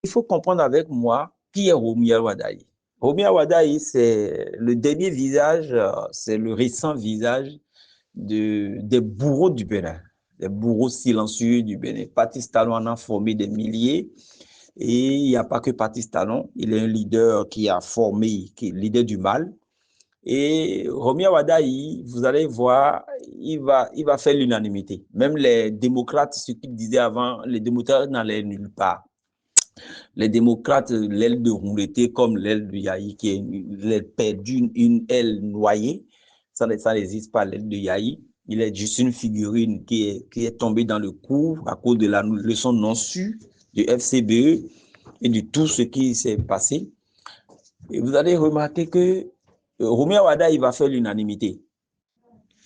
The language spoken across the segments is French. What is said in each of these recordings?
Il faut comprendre avec moi qui est Rohmy El-Wadaï. Rohmy El-Wadaï, c'est le dernier visage, c'est le récent visage des bourreaux du Bénin, des bourreaux silencieux du Bénin. Patrice Talon en a formé des milliers. Et il n'y a pas que Patrice Talon, il est un leader qui a formé, qui est leader du mal. Et Rohmy El-Wadaï, vous allez voir, il va faire l'unanimité. Même les démocrates, ce qu'ils disaient avant, les démocrates n'allaient nulle part. Les démocrates, l'aile de Rouleté comme l'aile de Yahi, qui est l'aile perdue, une aile noyée, ça n'existe pas, l'aile de Yahi. Il est juste une figurine qui est tombée dans le coup à cause de la leçon non su du FCBE et de tout ce qui s'est passé. Et vous allez remarquer que Rohmy El-Wadaï, il va faire l'unanimité.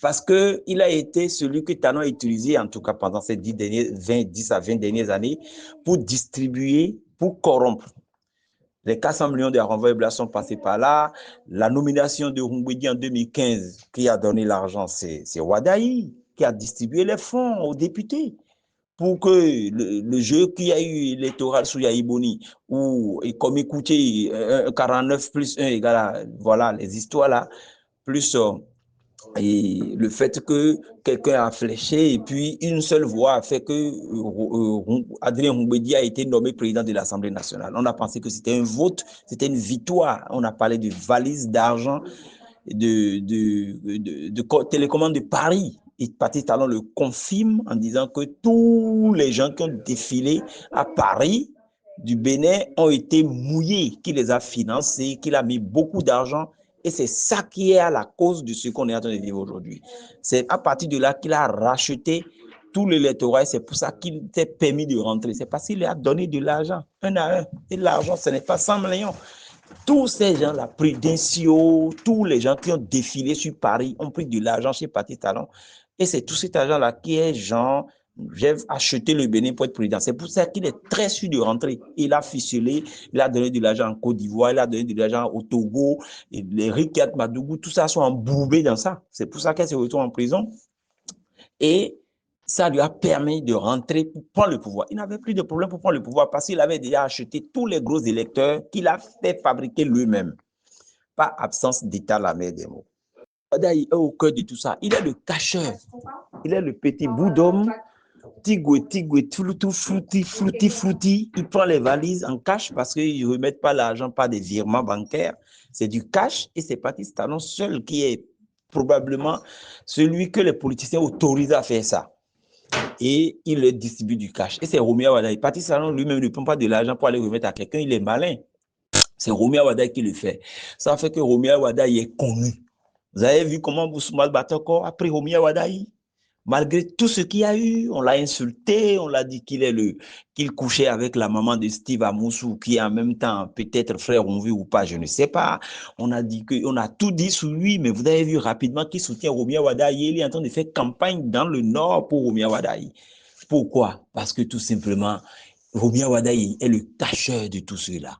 Parce qu'il a été celui que Talon a utilisé, en tout cas pendant ces 10 à 20 dernières années, pour distribuer, pour corrompre. Les 400 millions de renvois blancs sont passés par là. La nomination de Humbedi en 2015, qui a donné l'argent, c'est Wadaï, qui a distribué les fonds aux députés pour que le jeu qu'il y a eu électoral sous Yahi Boni, où, comme écoutez, 49 plus 1 égale à, voilà, les histoires là, plus et le fait que quelqu'un a fléché et puis une seule voix a fait que Adrien Humbedi a été nommé président de l'Assemblée nationale. On a pensé que c'était un vote, c'était une victoire. On a parlé de valises d'argent, de télécommande de Paris. Et Patrice Talon le confirme en disant que tous les gens qui ont défilé à Paris du Bénin ont été mouillés, qu'il les a financés, qu'il a mis beaucoup d'argent. Et c'est ça qui est à la cause de ce qu'on est en train de vivre aujourd'hui. C'est à partir de là qu'il a racheté tout l'électorat et c'est pour ça qu'il s'est permis de rentrer. C'est parce qu'il a donné de l'argent, un à un. Et l'argent, ce n'est pas 100 millions. Tous ces gens-là, Prudentiaux, tous les gens qui ont défilé sur Paris ont pris de l'argent chez Patrice Talon. Et c'est tout cet argent-là qui est genre, j'ai acheté le Bénin pour être président. C'est pour ça qu'il est très sûr de rentrer. Il a ficelé, il a donné de l'argent en Côte d'Ivoire, il a donné de l'argent au Togo, et les Rikiat Madougou, tout ça sont embourbés dans ça. C'est pour ça qu'elle se retrouve en prison. Et ça lui a permis de rentrer pour prendre le pouvoir. Il n'avait plus de problème pour prendre le pouvoir parce qu'il avait déjà acheté tous les gros électeurs qu'il a fait fabriquer lui-même. Pas absence d'état, la mère des mots. Wadaï est au cœur de tout ça. Il est le cacheur. Il est le petit bout d'homme. Tigoué, flouti. Il prend les valises en cash parce qu'ils ne remettent pas l'argent par des virements bancaires. C'est du cash et c'est Patrice Talon seul qui est probablement celui que les politiciens autorisent à faire ça. Et il leur distribue du cash. Et c'est Rohmy El-Wadaï. Patrice Talon lui-même ne prend pas de l'argent pour aller remettre à quelqu'un. Il est malin. C'est Rohmy El-Wadaï qui le fait. Ça fait que Rohmy El-Wadaï est connu. Vous avez vu comment Boussouma Batoko a pris Rohmy El-Wadaï? Malgré tout ce qu'il y a eu, on l'a insulté, on l'a dit qu'il couchait avec la maman de Steve Amoussou, qui est en même temps peut-être frère Onvu ou pas, je ne sais pas. On a dit on a tout dit sur lui, mais vous avez vu rapidement qu'il soutient Rohmy El-Wadaï. Il est en train de faire campagne dans le Nord pour Rohmy El-Wadaï. Pourquoi? Parce que tout simplement, Rohmy El-Wadaï est le cacheur de tout cela.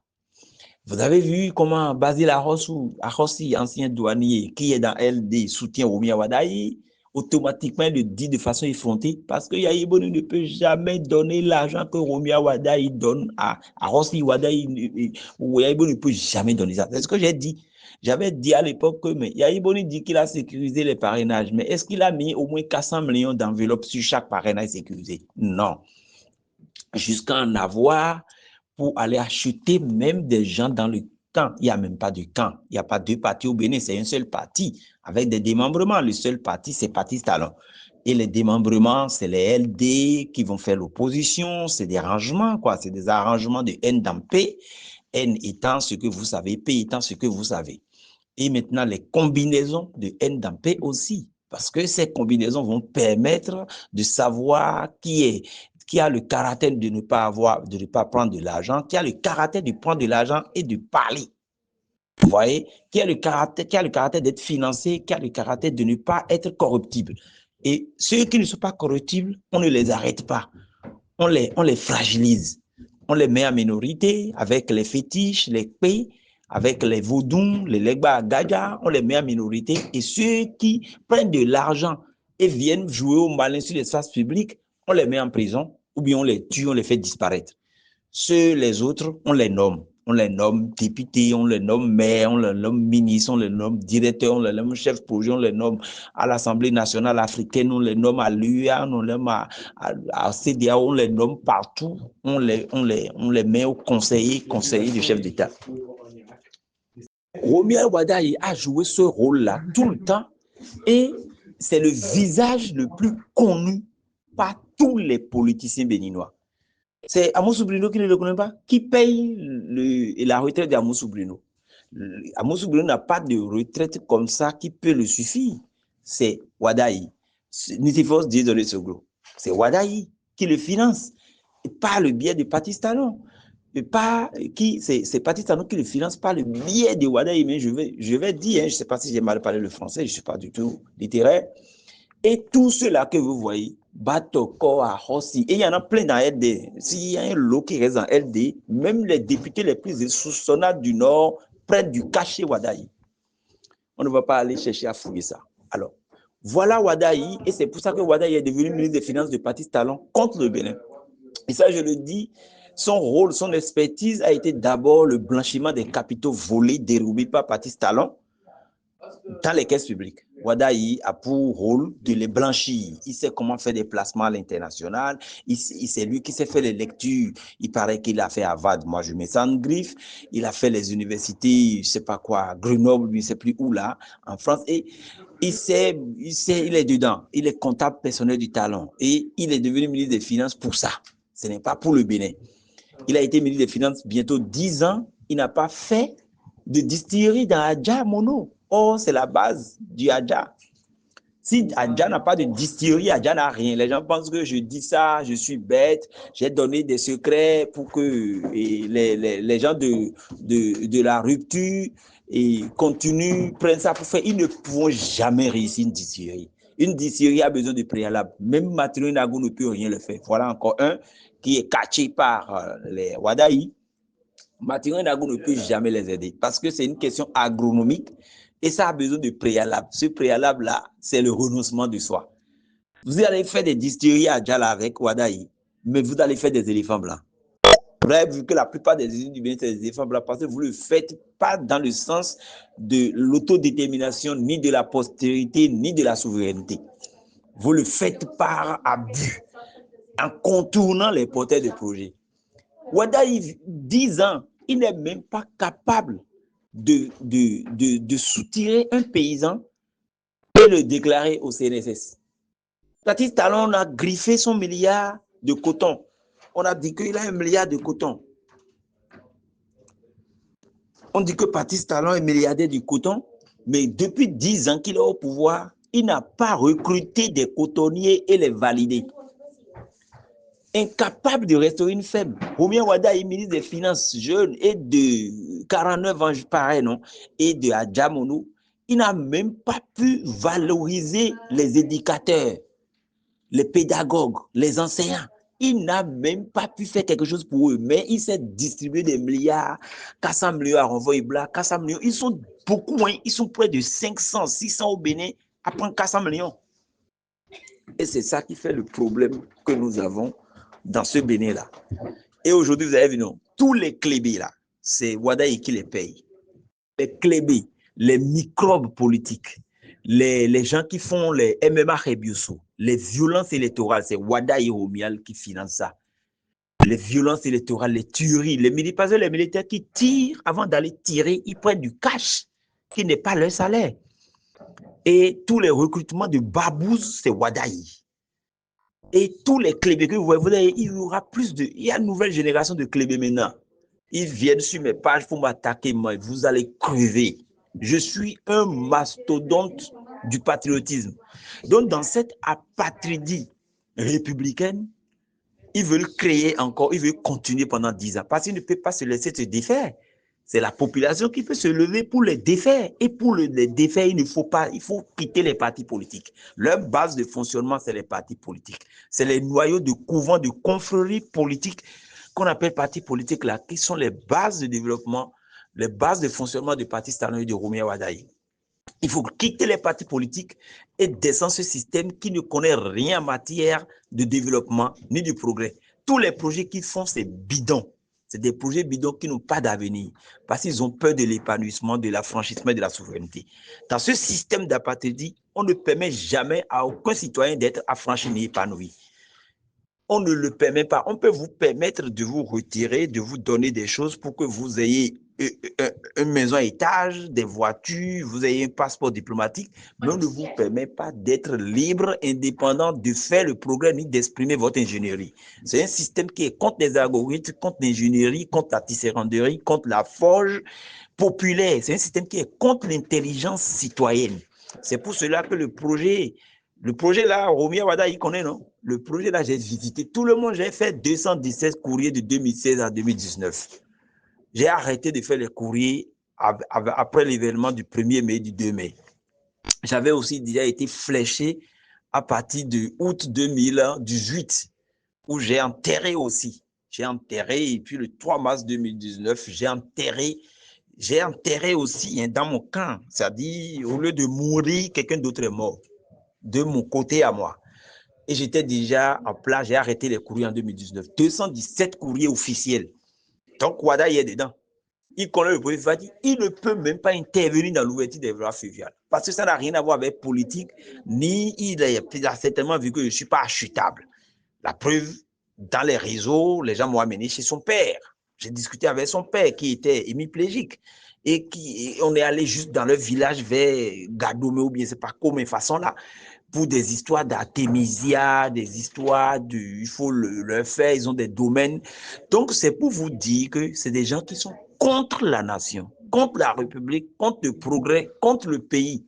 Vous avez vu comment Basile Arossi, ancien douanier, qui est dans LD, soutient Rohmy El-Wadaï, automatiquement il le dit de façon effrontée parce que Yahi Boni ne peut jamais donner l'argent que Rohmy El-Wadaï donne à Arossi Wadaï, ou Yahi Boni ne peut jamais donner ça. C'est ce que j'ai dit. J'avais dit à l'époque que Yahi Boni dit qu'il a sécurisé les parrainages, mais est-ce qu'il a mis au moins 400 millions d'enveloppes sur chaque parrainage sécurisé? Non. Jusqu'à en avoir pour aller acheter même des gens dans le camp. Il n'y a même pas de camp. Il n'y a pas deux partis au Bénin, c'est un seul parti avec des démembrements. Le seul parti, c'est Patrice Talon. Et les démembrements, c'est les LD qui vont faire l'opposition. C'est des arrangements, quoi. C'est des arrangements de haine dans paix. Haine étant ce que vous savez, paix étant ce que vous savez. Et maintenant, les combinaisons de haine dans paix aussi. Parce que ces combinaisons vont permettre de savoir qui a le caractère de ne pas prendre de l'argent, qui a le caractère de prendre de l'argent et de parler. Vous voyez, qui a le caractère d'être financé, qui a le caractère de ne pas être corruptible. Et ceux qui ne sont pas corruptibles, on ne les arrête pas. On les fragilise. On les met en minorité avec les fétiches, les paix, avec les vaudous, les legba gaga, on les met en minorité. Et ceux qui prennent de l'argent et viennent jouer au malin sur l'espace public, on les met en prison ou bien on les tue, on les fait disparaître. Ceux, les autres, on les nomme. On les nomme députés, on les nomme maires, on les nomme ministres, on les nomme directeurs, on les nomme chefs de projet, on les nomme à l'Assemblée nationale africaine, on les nomme à l'UA, on les nomme à CEDEAO, on les nomme partout, on les met au conseiller du chef d'État. Romiel Wadaye a joué ce rôle-là tout le temps et c'est le visage le plus connu par tous les politiciens béninois. C'est Amosou Bruno qui ne le connaît pas, qui paye la retraite d'Amosou Bruno. Amosou Bruno n'a pas de retraite comme ça qui peut le suffire. C'est Wadaye. Nitifos Dieudonné Soglo. C'est Wadaye qui le finance. Et par le biais de Patrice Talon. C'est Patrice Talon qui le finance par le biais de Wadaye. Mais je vais dire, je ne sais pas si j'ai mal parlé le français, je ne suis pas du tout littéraire. Et tout cela que vous voyez, Batoko, Ahossi, et il y en a plein dans LD. S'il y a un lot qui reste dans LD, même les députés les plus insoupçonnables du Nord prennent du cachet Wadaye. On ne va pas aller chercher à fouiller ça. Alors, voilà Wadaye, et c'est pour ça que Wadaye est devenu ministre des Finances de Patrice Talon contre le Bénin. Et ça, je le dis, son rôle, son expertise a été d'abord le blanchiment des capitaux volés, dérobés par Patrice Talon dans les caisses publiques. Wadaye a pour rôle de les blanchir. Il sait comment faire des placements à l'international. C'est lui qui sait faire les lectures. Il paraît qu'il a fait Harvard. Moi, je mets ça en griffe. Il a fait les universités, je ne sais pas quoi, Grenoble, je ne sais plus où là, en France. Et il est dedans. Il est comptable personnel du Talon. Et il est devenu ministre des Finances pour ça. Ce n'est pas pour le Bénin. Il a été ministre des Finances bientôt 10 ans. Il n'a pas fait de distillerie dans Adja Mono. Or, c'est la base du Adja. Si Adja n'a pas de distillerie, Adja n'a rien. Les gens pensent que je dis ça, je suis bête, j'ai donné des secrets pour que les gens de la rupture continuent, prennent ça pour faire. Ils ne pourront jamais réussir une distillerie. Une distillerie a besoin de préalable. Même Mathieu Nago ne peut rien le faire. Voilà encore un qui est catché par les Wadaye. Mathieu Nago ne peut jamais les aider parce que c'est une question agronomique. Et ça a besoin de préalable. Ce préalable-là, c'est le renoncement de soi. Vous allez faire des distilleries à Djala avec Wadaye, mais vous allez faire des éléphants blancs. Vous avez vu que la plupart des usines du Bénin, c'est des éléphants blancs parce que vous ne le faites pas dans le sens de l'autodétermination, ni de la postérité, ni de la souveraineté. Vous le faites par abus, en contournant les porteurs de projets. Wadaye, 10 ans, il n'est même pas capable de soutirer un paysan et le déclarer au CNSS. Patrice Talon a griffé son milliard de coton. On a dit qu'il a 1 milliard de coton. On dit que Patrice Talon est milliardaire du coton, mais depuis 10 ans qu'il est au pouvoir, il n'a pas recruté des cotonniers et les valider. Incapable de restaurer une ferme. Romiel Wadaye, ministre des Finances jeune et de 49 ans, pareil, non? Et de Adja Mono, il n'a même pas pu valoriser les éducateurs, les pédagogues, les enseignants. Il n'a même pas pu faire quelque chose pour eux, mais il s'est distribué des milliards, 400 millions à Renvoy Blanc, 400 millions. Ils sont beaucoup moins, ils sont près de 500, 600 au Bénin à prendre 400 millions. Et c'est ça qui fait le problème que nous avons dans ce Bénin-là. Et aujourd'hui, vous avez vu, non, tous les clébés là, c'est Wadaye qui les paye. Les clébés, les microbes politiques, les gens qui font les MMA Rebioso, les violences électorales, c'est Wadaye Romiel qui finance ça. Les violences électorales, les tueries, les militaires qui tirent, avant d'aller tirer, ils prennent du cash qui n'est pas leur salaire. Et tous les recrutements de babous, c'est Wadaye. Et tous les clébés que vous voyez, il y aura il y a une nouvelle génération de clébés maintenant. Ils viennent sur mes pages pour m'attaquer, moi, vous allez crever. Je suis un mastodonte du patriotisme. Donc, dans cette apatridie républicaine, ils veulent créer encore, ils veulent continuer pendant 10 ans, parce qu'ils ne peuvent pas se laisser se défaire. C'est la population qui peut se lever pour les défaire. Et pour les défaire, il faut quitter les partis politiques. Leur base de fonctionnement, c'est les partis politiques. C'est les noyaux de couvents, de confréries politiques qu'on appelle partis politiques là, qui sont les bases de développement, les bases de fonctionnement du parti Talon et de Romiel Wadaye. Il faut quitter les partis politiques et descendre ce système qui ne connaît rien en matière de développement ni de progrès. Tous les projets qu'ils font, c'est bidon. C'est des projets bidons qui n'ont pas d'avenir parce qu'ils ont peur de l'épanouissement, de l'affranchissement et de la souveraineté. Dans ce système d'apartheid, on ne permet jamais à aucun citoyen d'être affranchi ni épanoui. On ne le permet pas. On peut vous permettre de vous retirer, de vous donner des choses pour que vous ayez une maison à étage, des voitures, vous ayez un passeport diplomatique, mais on ne vous permet pas d'être libre, indépendant, de faire le progrès ni d'exprimer votre ingénierie. C'est un système qui est contre les algorithmes, contre l'ingénierie, contre la tisserandierie, contre la forge populaire. C'est un système qui est contre l'intelligence citoyenne. C'est pour cela que le projet là, Romy Wada, il connaît, non? Le projet là, j'ai visité tout le monde. J'ai fait 217 courriers de 2016 à 2019. J'ai arrêté de faire les courriers après l'événement du 1er mai, du 2 mai. J'avais aussi déjà été fléché à partir de août 2018, où j'ai enterré aussi. J'ai enterré, et puis le 3 mars 2019, j'ai enterré aussi hein, dans mon camp. C'est-à-dire, au lieu de mourir, quelqu'un d'autre est mort de mon côté à moi. Et j'étais déjà en place, j'ai arrêté les courriers en 2019. 217 courriers officiels. Donc, Wada y est dedans. Il connaît le projet Fati, il ne peut même pas intervenir dans l'ouverture des voies fluviales. Parce que ça n'a rien à voir avec politique, ni il a certainement vu que je ne suis pas achutable. La preuve, dans les réseaux, les gens m'ont amené chez son père. J'ai discuté avec son père qui était hémiplégique. Et on est allé juste dans le village vers Gadomé ou bien c'est pas comme une façon là, pour des histoires d'artémisia, des histoires il faut le faire, ils ont des domaines. Donc, c'est pour vous dire que c'est des gens qui sont contre la nation, contre la République, contre le progrès, contre le pays.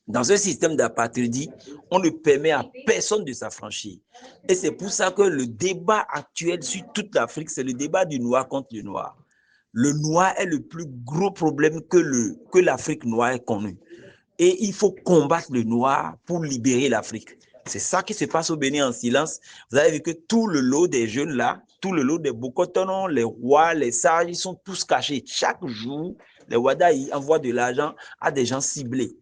Dans un système d'apartheid, on ne permet à personne de s'affranchir. Et c'est pour ça que le débat actuel sur toute l'Afrique, c'est le débat du noir contre le noir. Le noir est le plus gros problème que l'Afrique noire ait connu. Et il faut combattre le noir pour libérer l'Afrique. C'est ça qui se passe au Bénin en silence. Vous avez vu que tout le lot des jeunes là, tout le lot des Bokotonon, les rois, les sages, ils sont tous cachés. Chaque jour, les Wadaï envoient de l'argent à des gens ciblés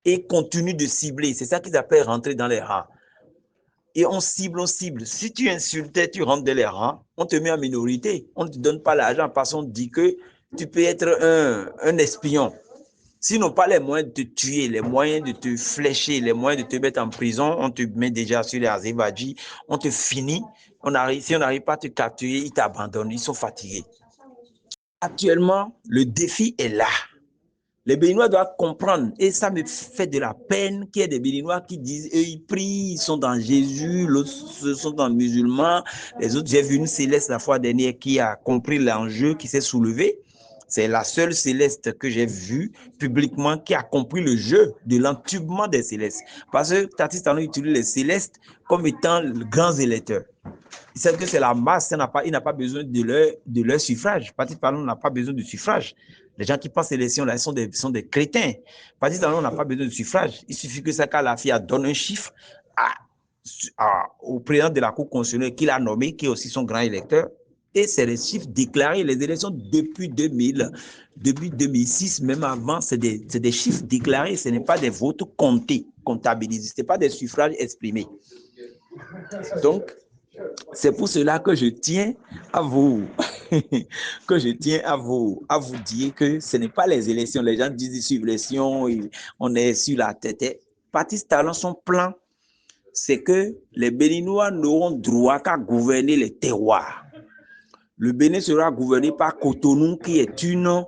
et continuent de cibler. C'est ça qu'ils appellent rentrer dans les rangs. Et on cible, on cible. Si tu insultais, tu rentres dans les rangs, on te met en minorité. On ne te donne pas l'argent parce qu'on dit que tu peux être un espion. S'ils n'ont pas les moyens de te tuer, les moyens de te flécher, les moyens de te mettre en prison, on te met déjà sur les azévadji, on te finit. Si on n'arrive pas à te capturer, ils t'abandonnent, ils sont fatigués. Actuellement, le défi est là. Les Béninois doivent comprendre, et ça me fait de la peine qu'il y ait des Béninois qui disent, eux, ils prient, ils sont dans Jésus, l'autre sont dans le musulman. Les autres, j'ai vu une Céleste la fois dernière qui a compris l'enjeu, qui s'est soulevé. C'est la seule Céleste que j'ai vue publiquement qui a compris le jeu de l'entubement des Célestes. Parce que Tatis Talon utilise les Célestes comme étant les grands électeurs. Il sait que c'est la masse, il n'a pas besoin de leur suffrage. Tatis Talon n'a pas besoin de suffrage. Les gens qui passent l'élection là, sont des crétins. Tatis Talon n'a pas besoin de suffrage. Il suffit que Saka Lafia donne un chiffre au président de la Cour constitutionnelle qu'il a nommé, qui est aussi son grand électeur. Et c'est les chiffres déclarés. Les élections depuis 2000, depuis 2006, même avant, c'est des chiffres déclarés. Ce n'est pas des votes comptés, comptabilisés. Ce n'est pas des suffrages exprimés. Donc, c'est pour cela que je tiens à vous, dire que ce n'est pas les élections. Les gens disent sur l'élection, on est sur la tête. Tatis Talon, son plan, c'est que les Béninois n'auront droit qu'à gouverner les terroirs. Le Bénin sera gouverné par Cotonou, qui est une,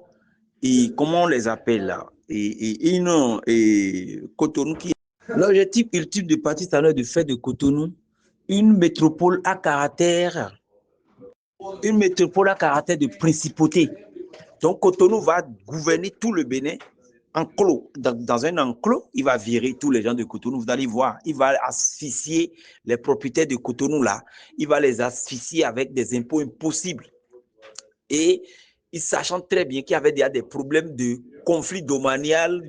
et comment on les appelle là, Cotonou qui est. L'objectif ultime de Tatis Talon est de faire de Cotonou une métropole à caractère de principauté. Donc Cotonou va gouverner tout le Bénin enclos. Dans un enclos, il va virer tous les gens de Cotonou. Vous allez voir, il va asphyxier les propriétaires de Cotonou là. Il va les asphyxier avec des impôts impossibles. Et sachant très bien qu'il y avait déjà des problèmes de conflit domanial,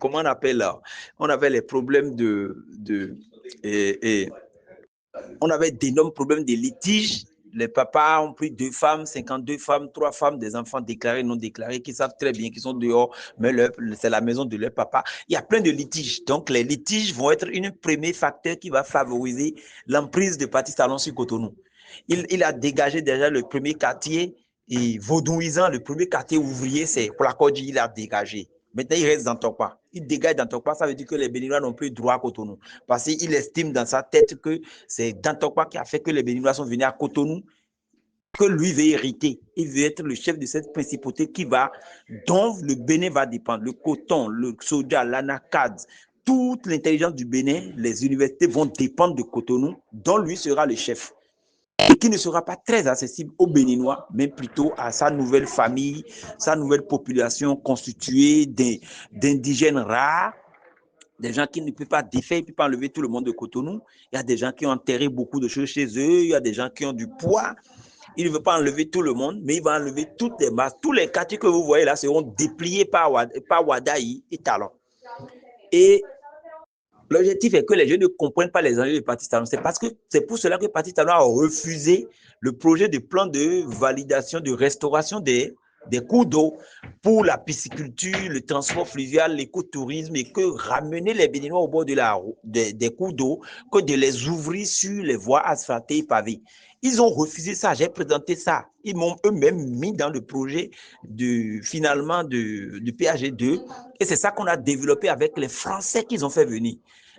comment on appelle là? On avait les problèmes on avait d'énormes problèmes de litiges. Les papas ont pris 2 femmes, 52 femmes, 3 femmes, des enfants déclarés, non déclarés, qui savent très bien qu'ils sont dehors, mais c'est la maison de leur papa. Il y a plein de litiges. Donc, les litiges vont être un premier facteur qui va favoriser l'emprise de Tatis Talon sur Cotonou. Il a dégagé déjà le premier quartier et vaudouisant, le premier quartier ouvrier, c'est Plakodji, il a dégagé. Maintenant, il reste dans Tokpa. Il dégage dans Tokpa, ça veut dire que les Béninois n'ont plus droit à Cotonou. Parce qu'il estime dans sa tête que c'est dans Tokpa qui a fait que les Béninois sont venus à Cotonou, que lui veut hériter. Il veut être le chef de cette principauté dont le Bénin va dépendre. Le coton, le soja, l'anacade, toute l'intelligence du Bénin, les universités vont dépendre de Cotonou, dont lui sera le chef. Et qui ne sera pas très accessible aux Béninois, mais plutôt à sa nouvelle famille, sa nouvelle population constituée d'indigènes rares, des gens qui ne peuvent pas défaire, ils ne peuvent pas enlever tout le monde de Cotonou. Il y a des gens qui ont enterré beaucoup de choses chez eux, il y a des gens qui ont du poids. Il ne veut pas enlever tout le monde, mais il va enlever toutes les masses. Tous les quartiers que vous voyez là seront dépliés par Wadaï et Talon. Et l'objectif est que les jeunes ne comprennent pas les enjeux du Parti Talon. C'est pour cela que le Parti Talon a refusé le projet de plan de validation, de restauration des cours d'eau pour la pisciculture, le transport fluvial, l'écotourisme, et que ramener les Béninois au bord des cours d'eau, que de les ouvrir sur les voies asphaltées et pavées. Ils ont refusé ça, j'ai présenté ça. Ils m'ont eux-mêmes mis dans le projet finalement du PAG2, et c'est ça qu'on a développé avec les Français qu'ils ont fait venir.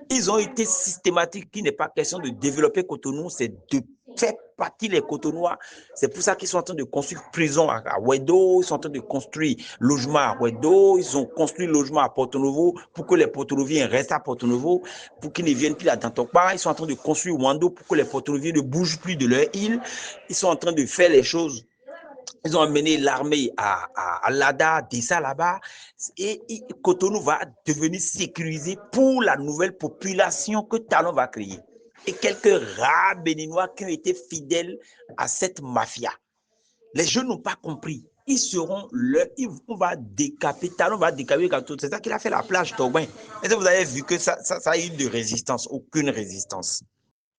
Ils ont été systématiques, qu'il n'est pas question de développer Cotonou, c'est de faire partie les Cotonois. C'est pour ça qu'ils sont en train de construire prison à Ouedo, ils sont en train de construire logement à Ouedo, ils ont construit logement à Porto-Novo pour que les Porto-Noviens restent à Porto-Novo, pour qu'ils ne viennent plus à Dantokpa. Ils sont en train de construire Wando pour que les Porto-Noviens ne bougent plus de leur île. Ils sont en train de faire les choses. Ils ont amené l'armée à Lada, Dessa là-bas, et Cotonou va devenir sécurisé pour la nouvelle population que Talon va créer. Et quelques rares Béninois qui ont été fidèles à cette mafia. Les jeunes n'ont pas compris. Ils seront on va décaper, Talon va décaper. C'est ça qu'il a fait la plage Tobin. Est-ce que vous avez vu que ça a eu de résistance? Aucune résistance.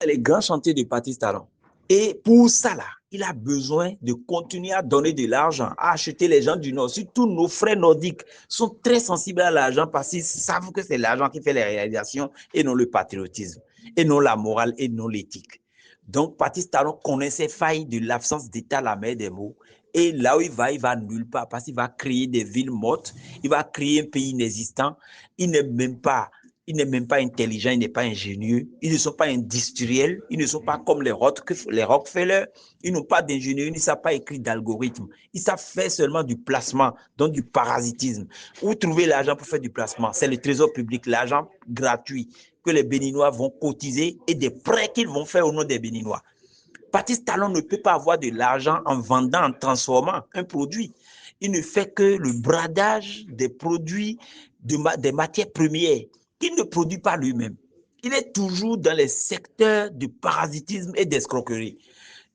Les grands chantiers du Parti Talon. Et pour ça, là, il a besoin de continuer à donner de l'argent, à acheter les gens du Nord. Surtout nos frères nordiques sont très sensibles à l'argent parce qu'ils savent que c'est l'argent qui fait les réalisations et non le patriotisme, et non la morale, et non l'éthique. Donc, Patrice Talon connaît ces failles de l'absence d'État à la mer des mots. Et là où il va nulle part parce qu'il va créer des villes mortes, il va créer un pays inexistant. Il n'est même pas intelligent, il n'est pas ingénieux, ils ne sont pas industriels, ils ne sont pas comme les Rockefeller, ils n'ont pas d'ingénieur, ils ne savent pas écrire d'algorithme, ils savent faire seulement du placement, donc du parasitisme. Où trouver l'argent pour faire du placement? C'est le trésor public, l'argent gratuit que les Béninois vont cotiser et des prêts qu'ils vont faire au nom des Béninois. Patrice Talon ne peut pas avoir de l'argent en vendant, en transformant un produit. Il ne fait que le bradage des produits, des matières premières qu'il ne produit pas lui-même. Il est toujours dans les secteurs du parasitisme et d'escroquerie.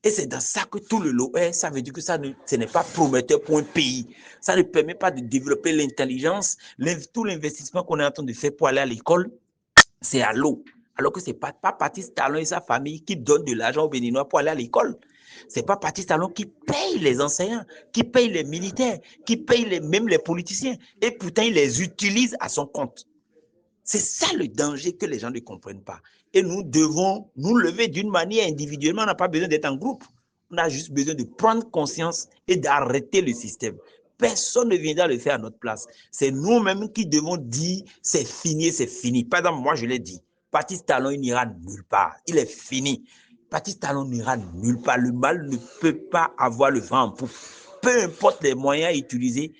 Et c'est dans ça que tout le lot est. Ça veut dire que ce n'est pas prometteur pour un pays. Ça ne permet pas de développer l'intelligence. Tout l'investissement qu'on est en train de faire pour aller à l'école, c'est à l'eau. Alors que ce n'est pas Patrice Talon et sa famille qui donnent de l'argent aux Béninois pour aller à l'école. Ce n'est pas Patrice Talon qui paye les enseignants, qui paye les militaires, qui paye même les politiciens. Et pourtant, il les utilise à son compte. C'est ça le danger que les gens ne comprennent pas. Et nous devons nous lever d'une manière individuellement. On n'a pas besoin d'être en groupe. On a juste besoin de prendre conscience et d'arrêter le système. Personne ne viendra le faire à notre place. C'est nous-mêmes qui devons dire c'est fini, c'est fini. Par exemple, moi, je l'ai dit. Patrice Talon, il n'ira nulle part. Il est fini. Patrice Talon n'ira nulle part. Le mal ne peut pas avoir le vent en poupe. Peu importe les moyens utilisés,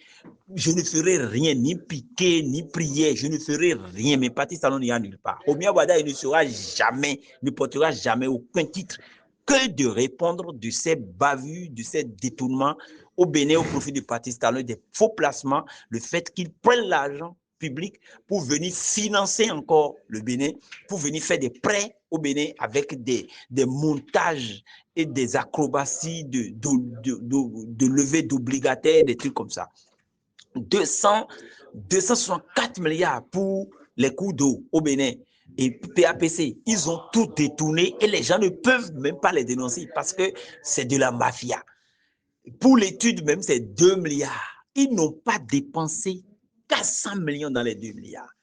je ne ferai rien, ni piquer, ni prier, je ne ferai rien. Mais Patrice Talon n'ira nulle part. Omia Wada, il ne sera jamais, ne portera jamais aucun titre que de répondre de ces bavures, de ces détournements au Bénin au profit de Patrice Talon, des faux placements, le fait qu'il prenne l'argent public pour venir financer encore le Bénin, pour venir faire des prêts au Bénin avec des montages et des acrobaties de levée d'obligataires, des trucs comme ça. 264 milliards pour les cours d'eau au Bénin et PAPC, ils ont tout détourné et les gens ne peuvent même pas les dénoncer parce que c'est de la mafia. Pour l'étude même, c'est 2 milliards. Ils n'ont pas dépensé 400 millions dans les 2 milliards.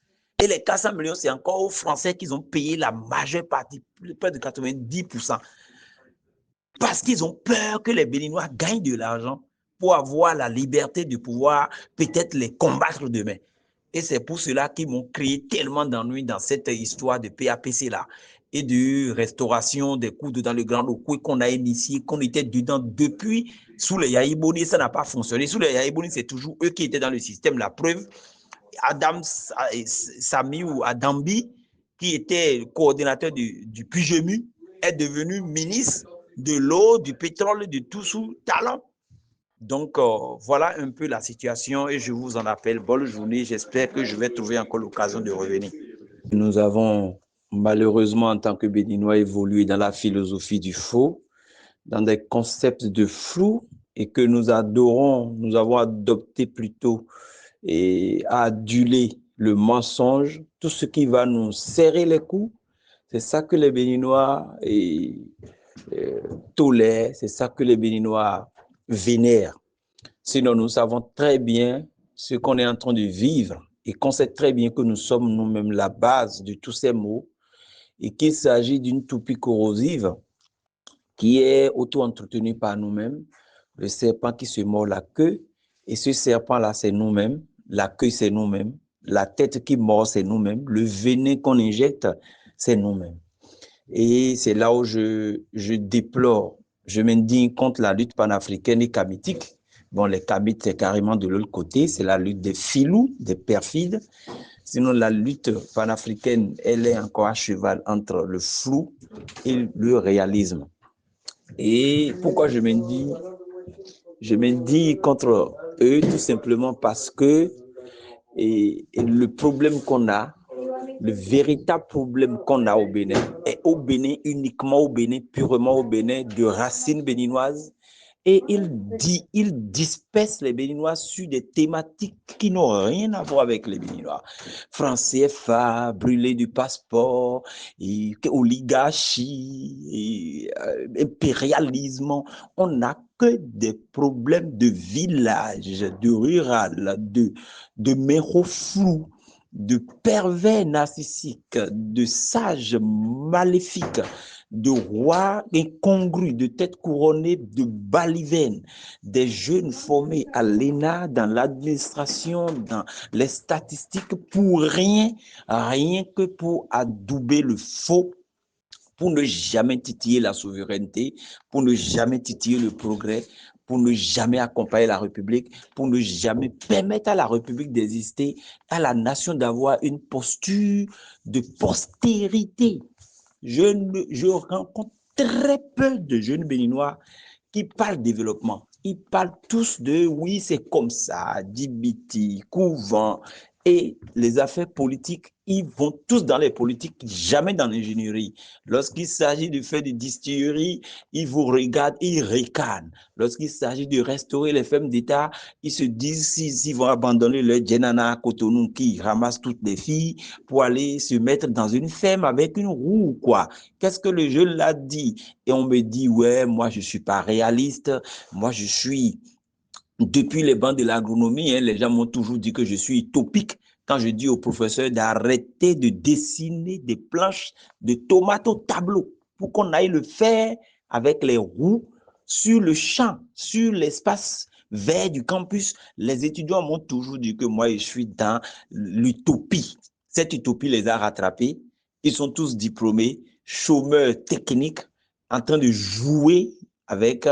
Et les 400 millions, c'est encore aux Français qu'ils ont payé la majeure partie, près de 90%. parce qu'ils ont peur que les Béninois gagnent de l'argent pour avoir la liberté de pouvoir peut-être les combattre demain. Et c'est pour cela qu'ils m'ont créé tellement d'ennuis dans cette histoire de PAPC-là et de restauration des coudes dans le Grand Locoué qu'on a initié, qu'on était dedans depuis sous les Yaïboni, ça n'a pas fonctionné. Sous les Yaïboni, c'est toujours eux qui étaient dans le système. La preuve, Adam Sami ou Adambi, qui était le coordinateur du PUJEMU, est devenu ministre de l'eau, du pétrole, de tout sous talent. Donc, voilà un peu la situation et je vous en appelle. Bonne journée. J'espère que je vais trouver encore l'occasion de revenir. Nous avons malheureusement, en tant que Béninois, évolué dans la philosophie du faux, dans des concepts de flou et que nous adorons, nous avons adopté plutôt et aduler le mensonge, tout ce qui va nous serrer les coups. C'est ça que les Béninois tolèrent, c'est ça que les Béninois vénèrent. Sinon, nous savons très bien ce qu'on est en train de vivre et qu'on sait très bien que nous sommes nous-mêmes la base de tous ces maux et qu'il s'agit d'une toupie corrosive qui est auto-entretenue par nous-mêmes, le serpent qui se mord la queue, et ce serpent-là, c'est nous-mêmes, la queue, c'est nous-mêmes, la tête qui mord, c'est nous-mêmes, le venin qu'on injecte, c'est nous-mêmes. Et c'est là où je déplore, je m'indigne contre la lutte panafricaine et kamitique. Bon, les kamites, c'est carrément de l'autre côté, c'est la lutte des filous, des perfides. Sinon, la lutte panafricaine, elle est encore à cheval entre le flou et le réalisme. Et pourquoi je m'indigne? Je m'indigne contre eux tout simplement parce que et le problème qu'on a, le véritable problème qu'on a au Bénin est au Bénin, uniquement au Bénin, purement au Bénin, de racines béninoises. Et il disperse les Béninois sur des thématiques qui n'ont rien à voir avec les Béninois. Franc CFA, brûler du passeport, oligarchie, impérialisme. On n'a que des problèmes de village, de rural, de méros flous, de pervers narcissiques, de sages maléfiques, de rois incongrus, de têtes couronnées de balivernes, des jeunes formés à l'ENA, dans l'administration, dans les statistiques, pour rien que pour adouber le faux, pour ne jamais titiller la souveraineté, pour ne jamais titiller le progrès, pour ne jamais accompagner la République, pour ne jamais permettre à la République d'exister, à la nation d'avoir une posture de postérité. Je rencontre très peu de jeunes Béninois qui parlent développement. Ils parlent tous de oui, c'est comme ça, Djibiti, Couvent. Et les affaires politiques, ils vont tous dans les politiques, jamais dans l'ingénierie. Lorsqu'il s'agit de faire des distilleries, ils vous regardent, ils ricanent. Lorsqu'il s'agit de restaurer les femmes d'État, ils se disent s'ils vont abandonner leur Djenana à Cotonou qui ramasse toutes les filles pour aller se mettre dans une ferme avec une roue, quoi. Qu'est-ce que le jeune l'a dit? Et on me dit, ouais, moi, je ne suis pas réaliste. Moi, je suis, depuis les bancs de l'agronomie, les gens m'ont toujours dit que je suis utopique. Quand je dis au professeur d'arrêter de dessiner des planches de tomates au tableau pour qu'on aille le faire avec les roues sur le champ, sur l'espace vert du campus, les étudiants m'ont toujours dit que moi, je suis dans l'utopie. Cette utopie les a rattrapés. Ils sont tous diplômés, chômeurs techniques, en train de jouer avec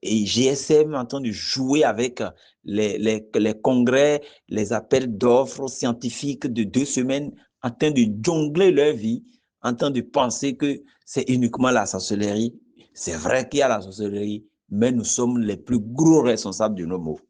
et GSM, en train de jouer avec les congrès, les appels d'offres scientifiques de 2 semaines, en train de jongler leur vie, en train de penser que c'est uniquement la sorcellerie. C'est vrai qu'il y a la sorcellerie, mais nous sommes les plus gros responsables de nos maux.